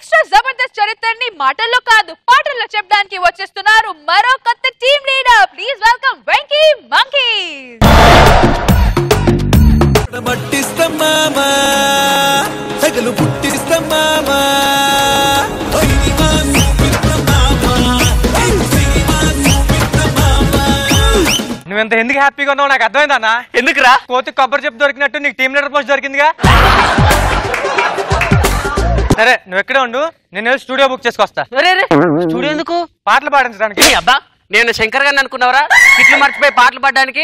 Extra Jabardasth చరిత్రని మాటల్లో కాదు పాటల్లో చెప్పడానికి వచ్చేస్తున్నారు మరో కొత్త team leader. Please welcome Venky monkeys. మట్టిస్తాం మామా సగలు పుట్టిస్తాం మామా నువ్వెంత ఎందుకు హ్యాపీగా ఉన్నావు నాకు అర్థమైందన్నా. ఎందుకురా కోతి కొబ్బరి చెప్పు దొరికినట్టు నీకు టీమ్ లీడర్ పోస్ట్ దొరికిందిగా. సరే నువ్వు ఎక్కడే ఉండు, నేను స్టూడియో బుక్ చేసుకొస్తా. స్టూడియో ఎందుకు? పాటలు పాడించడానికి. అబ్బా నేను శంకర్ గారిని అనుకున్నావరా ఇట్లు మర్చిపోయి పాటలు పాడడానికి?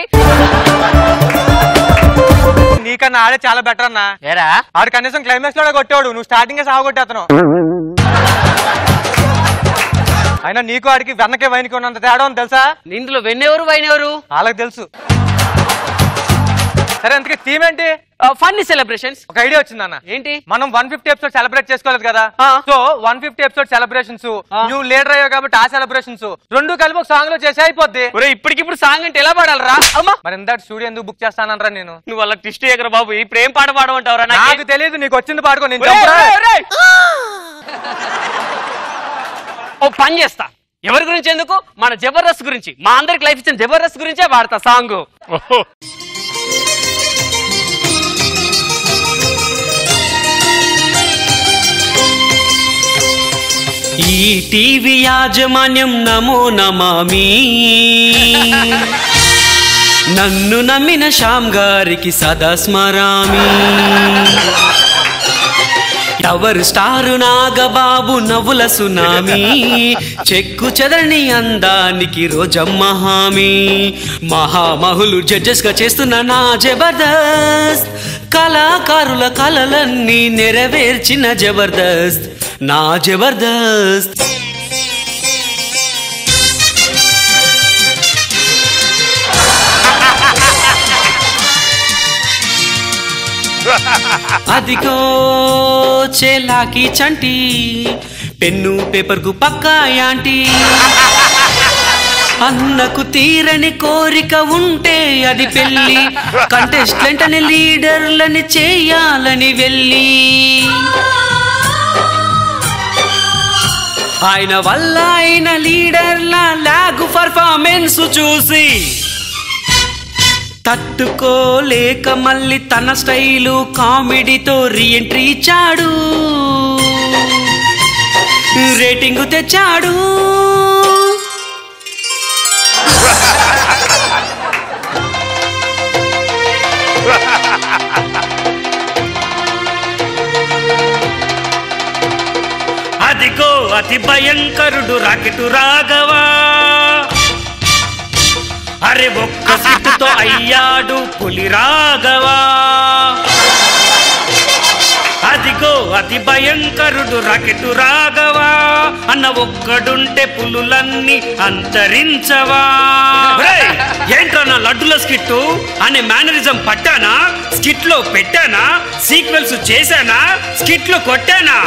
నీకన్నా ఆడే చాలా బెటర్ అన్నా. ఏరా ఆడు కనీసం క్లైమాక్స్ లో కొట్టేవాడు, నువ్వు స్టార్టింగ్ సాగొట్టేతను. అయినా నీకు ఆడికి వెన్నకే వైన్కి ఉన్నంత తేడా ఉంది తెలుసా? ఇందులో వెన్నెవరు వైనెవరు వాళ్ళకి తెలుసు. సరే అందుకే థీమ్ ఏంటి? Funny celebrations. ఒక ఐడియా వచ్చింది అన్న. ఏంటి? మనం 150 ఎపిసోడ్ సెలబ్రేట్ చేసుకోలేదు కదా, సో 150 ఎపిసోడ్ సెలబ్రేషన్స్, నువ్వు లీడర్ అయ్యావు కాబట్టి ఆ సెలబ్రేషన్స్ రెండు కలిపి ఒక సాంగ్ లో చేసి అయిపోద్ది. ఇప్పటికిప్పుడు సాంగ్ అంటే ఎలా పాడాలరా? మరి ఇందాక స్టూడియో ఎందుకు బుక్ చేస్తానరా నేను? నువ్వు వాళ్ళ టిస్ట్ ఎగర బాబు, ఈ ప్రేమ పాట పాడమంటావరా? నాకు తెలియదు, నీకు వచ్చింది పాడుకో. నేను ఓ పని చేస్తా. ఎవరి గురించి ఎందుకు, మన జబర్దస్త్ గురించి, మా అందరికి లైఫ్ ఇచ్చిన జబర్దస్త్ గురించే పాడతా సాంగ్. ఈ టీవీ యాజమాన్యం నమో నమామి, నన్ను నమ్మిన శ్యామ్ గారికి సదా స్మరామి. టవర్ స్టారు నాగబాబు నవ్వుల సునామీ, చెక్కు చెదరని అందానికి రోజమ్మ హామీ. మహామహులు జడ్జెస్ గా చేస్తున్న నా జబర్దస్త్, కళాకారుల కలలన్నీ నెరవేర్చిన జబర్దస్త్, నా జబర్దస్త్. అదిగో చేలాకి చంటి, పెన్ను పేపర్ కు పక్కా యాంటీ. అన్నకు తీరని కోరిక ఉంటే అది పెళ్లి, కంటెస్టెంట్ని లీడర్లని చేయాలని వెళ్ళి. ఆయన వల్ల ఆయన లీడర్ల లాగ్ పర్ఫార్మెన్స్ చూసి తట్టుకోలేక మళ్ళీ తన స్టైలు కామెడీతో రీఎంట్రీ ఇచ్చాడు, రేటింగ్ తెచ్చాడు. అదిగో అతి భయంకరుడు రాకెటు రాఘవా, అరే ఒక్క సిట్టుతో అయ్యాడు పులి రాఘవా. అదిగో అతి భయంకరుడు రాకెటు రాఘవా, అన్న ఒక్కడుంటే పులులన్నీ అంతరించవా. ఏంట్రా నా లడ్డుల స్కిట్టు అనే మేనరిజం పట్టానా, స్కిట్ లో పెట్టానా, సీక్వెల్స్ చేశానా, స్కిట్ లో కొట్టానా?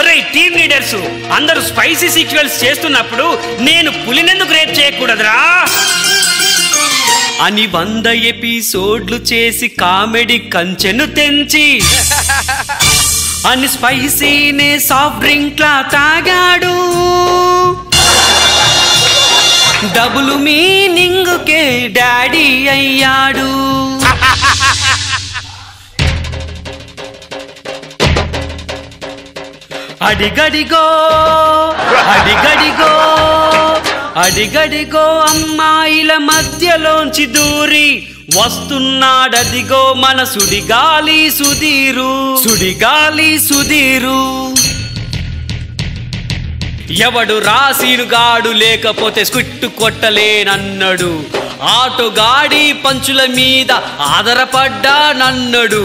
ఒరే టీమ్ లీడర్స్ అందరూ స్పైసీ సీక్వెల్స్ చేస్తున్నప్పుడు నేను పులినెందుకు రేప్ చేయకూడదురా అని 100 ఎపిసోడ్లు చేసి కామెడీ కంచెను తెంచి అని స్పైసీనే సాఫ్ట్ డ్రింక్ లా తాగాడు. డబుల్ మీనింగ్ కే డాడీ అయ్యాడు. అడిగడిగో అడిగడిగో అడిగడిగో అమ్మాయిల మధ్యలోంచి దూరి వస్తున్నాడదిగో మన సుడిగాలి సుధీరు, సుడిగాలి సుధీరు. ఎవడు రాసీనుగాడు లేకపోతే స్క్విట్టు కొట్టలేనన్నాడు, ఆటోగాడి పంచుల మీద ఆధారపడ్డానన్నాడు.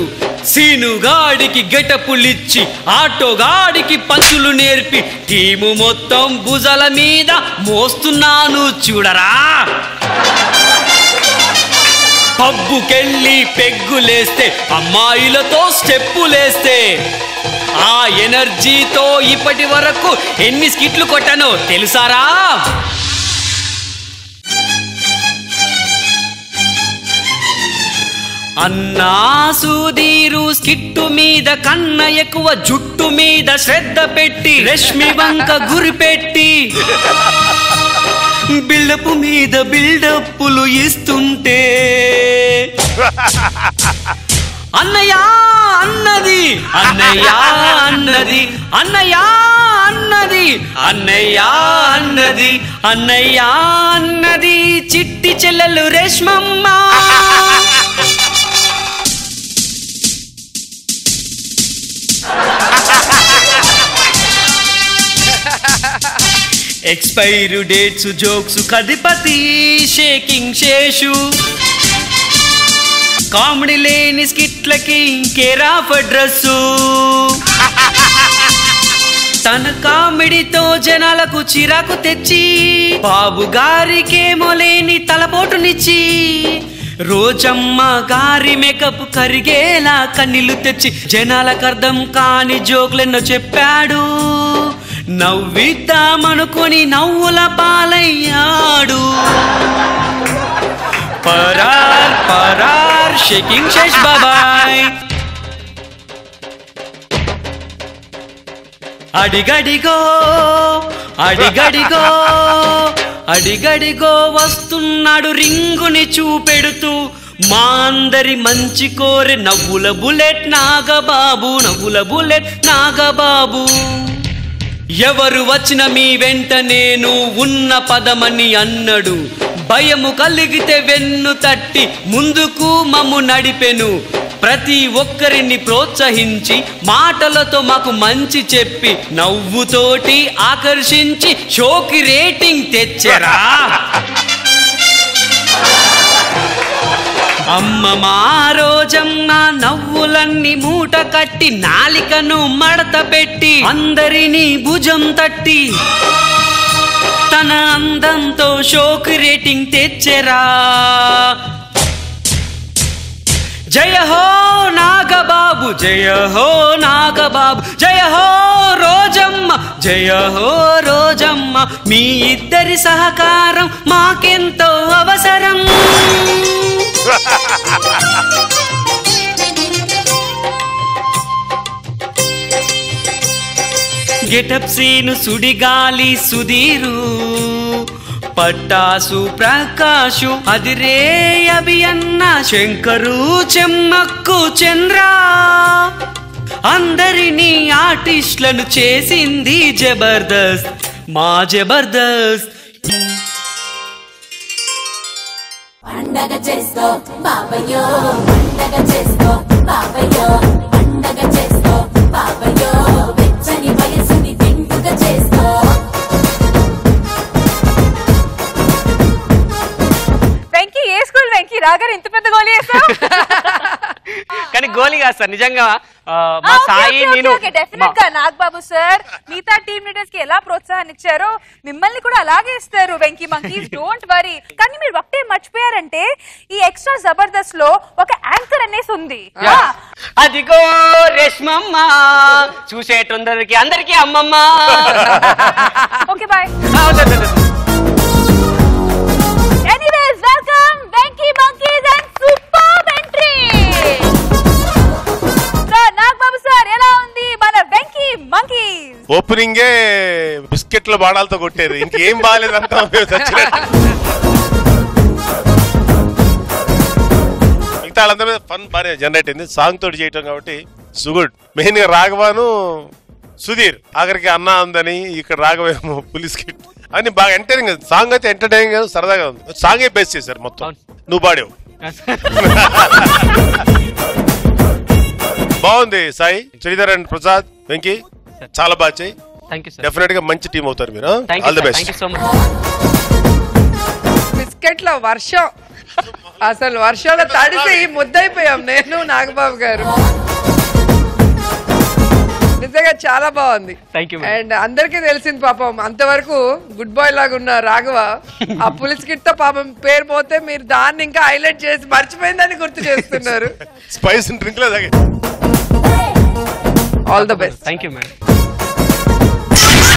సీనుగాడికి గెటపులిచ్చి ఆటోగాడికి పంచులు నేర్పి టీము మొత్తం భుజల మీద మోస్తున్నాను చూడరా. పబ్బుకెళ్ళి పెగ్గులేస్తే, అమ్మాయిలతో స్టెప్పులేస్తే, ఆ ఎనర్జీతో ఇప్పటి వరకు ఎన్ని స్కిట్లు కొట్టానో తెలుసారా? అన్నా సుధీరు స్కిట్టు మీద కన్న ఎక్కువ జుట్టు మీద శ్రద్ధ పెట్టి రష్మి వంక గురి పెట్టి బిల్డప్ మీద బిల్డప్పులు ఇస్తుంటే అన్నయ్య అన్నది అన్నయ్య అన్నది అన్నయ్య అన్నది అన్నయ్య అన్నది అన్నయ్య అన్నది చిట్టి చెల్లెలు రేష్మమ్మ ఎక్స్పైరీ డేట్స్ జోక్స్ కధిపతి షేకింగ్ శేషు కామెడీ లేని స్కిట్లకి కేర్ ఆఫ్ అడ్రస్సు తన కామెడీతో జనాలకు చిరాకు తెచ్చి బాబు గారికేమో లేని తలపోటునిచ్చి రోజమ్మ గారి మేకప్ కరిగేలా కన్నీళ్లు తెచ్చి జనాలకు అర్థం కాని జోకులెన్నో చెప్పాడు నవ్విద్దామనుకొని నవ్వుల పాలయ్యాడు పరార్ పరార్ షేకింగ్ శేష్ బాబాయ్ అడిగడిగో అడిగడిగో అడిగడిగో వస్తున్నాడు రింగుని చూపెడుతూ మా అందరి మంచి కోరే నవ్వుల బుల్లెట్ నాగబాబు నవ్వుల బుల్లెట్ నాగబాబు ఎవరు వచ్చిన మీ వెంట నేను ఉన్న పదమని అన్నడు భయము కలిగితే వెన్ను తట్టి ముందుకు మమ్ము నడిపెను ప్రతి ఒక్కరిని ప్రోత్సహించి మాటలతో మాకు మంచి చెప్పి నవ్వుతోటి ఆకర్షించి షోకి రేటింగ్ తెచ్చరా అమ్మ మా రోజమ్మ నవ్వులన్నీ మూట కట్టి నాలికను మడత పెట్టి అందరినీ భుజం తట్టి తన అందంతో షోకి రేటింగ్ తెచ్చరా జయ హో నాగబాబు జయ హో నాగబాబు జయ హో రోజమ్మ జయ హో రోజమ్మ మీ ఇద్దరి సహకారం మాకెంతో అవసరం గెటప్ సీను సుడిగాలి సుధీరు పట్టాసు ప్రకాశు అదిరే అభియన్న శంకరు చెమ్మక్కు చంద్ర అందరినీ ఆర్టిస్టులను చేసింది జబర్దస్త్ మా జబర్దస్త్ పండగ చేసుకో బాబయ్యో పండగ చేసుకో బాబయ్యో పండగ చేసుకో బాబయ్యో వెచ్చని వయసుని తింటుగా చేసుకో వెంకీ ఏ స్కూల్ వెంకీ రాగారు ఇంత పెద్ద గోలీ వేసావు కానీ గోలీ కాదు సార్ నిజంగా మా సాయి నేను డెఫినెట్ గా నాగబాబు సార్ మిగతా టీమ్ లీడర్స్ కి ఎలా ప్రోత్సాహాన్ని ఇచ్చారో మిమ్మల్ని కూడా అలాగే ఇస్తారు వెంకీ మంకీస్ డోంట్ వరీ కానీ మీరు ఒకటే మర్చిపోయారంటే ఈ ఎక్స్ట్రా జబర్దస్త్ లో ఒక యాంకర్ అనేసి ఉంది అదిగో రేష్మమ్మ చూసేటందరికి అందరికి అమ్మమ్మ okay bye anyways welcome Venky monkeys and super entry Nagababu sir ఎలా ఉంది మన వెంకీ మంకీస్ ఓపెనింగే బిస్కెట్ల బాణాలతో కొట్టారు ఇంకేం బాగాలేదు అంతా మిగతా వాళ్ళంతా మీద ఫన్ బాగా జనరేట్ అయింది సాంగ్ తోటి చేయటం కాబట్టి సుగుడ్ మెయిన్ గా రాఘవాను సుధీర్ ఆఖరికి అన్నా ఉందని ఇక్కడ రాఘవేమో పులిస్ కిట్ అని బాగా ఎంటర్టైనింగ్ సాంగ్ అయితే ఎంటర్టైనింగ్ సరదాగా ఉంది సాంగే బేస్ చేశారు మొత్తం నువ్వు పాడావు బాగుంది సాయి శ్రీధర్ అండ్ ప్రసాద్ వెంకీ చాలా బాగా చేయి డెఫినెట్ గా మంచి టీం అవుతారు మీరు ఆల్ ది బెస్ట్ బిస్కెట్ల వర్షం అసలు వర్షంలో తడిసి ముద్దయిపోయాం నేను నాగబాబు గారు నిజంగా చాలా బాగుంది అండ్ అందరికీ తెలిసింది పాపం అంతవరకు గుడ్ బాయ్ లాగా ఉన్న రాఘవ ఆ పులిస్ కిట్ తో పాపం పేరు పోతే మీరు దాన్ని ఇంకా హైలైట్ చేసి మర్చిపోయిందని గుర్తు చేస్తున్నారు స్పైస్ డ్రింక్ లో all the best thank you madam